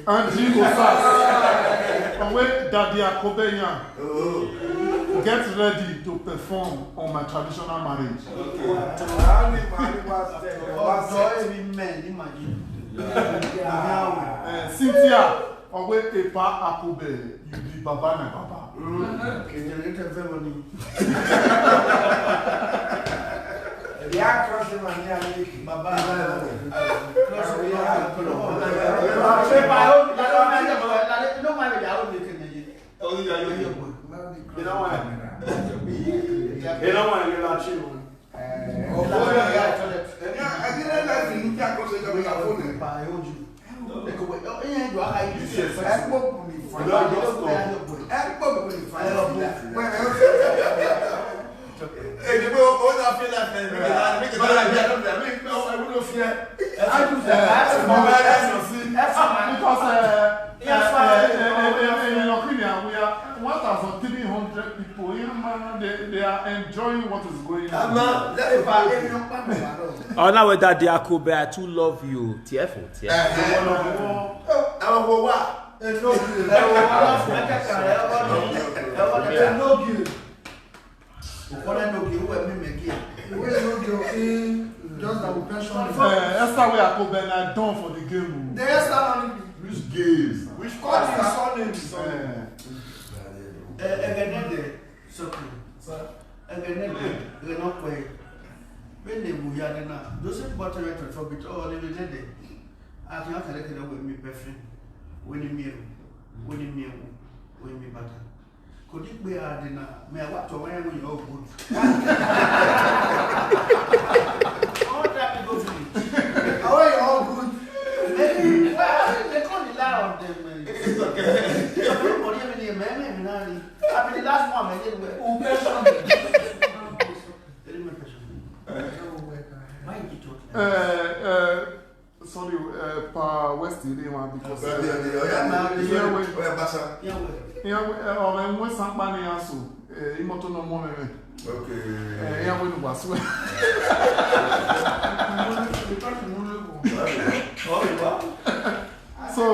Andy Osas with Daddy Akube Yan. Get ready to perform on my traditional marriage. Cynthia, always Epa Akube, you be Baba na Baba. They are enjoying what is going on. Oh, now with that, Akube, I too love you. TFO. That's how we are Akube and done for the game. Which games? Which when they move here now, those bottom right for bit all the day. I can't collect it with me perfect. When you meal, when me butter. Could it be a dinner? May I watch away when you're good? All that go to me. How are you all good? Maybe they can't rely on them. It's okay. I mean, the last one, I didn't wear. Sorry, pa West Iliwa because when somebody else, imoto no more. Okay. Yeah, we was. So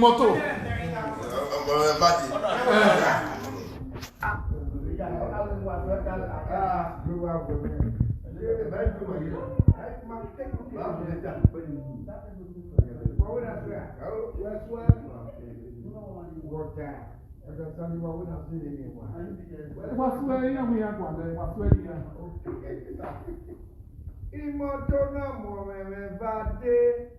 moto. Imoto na mo me vade.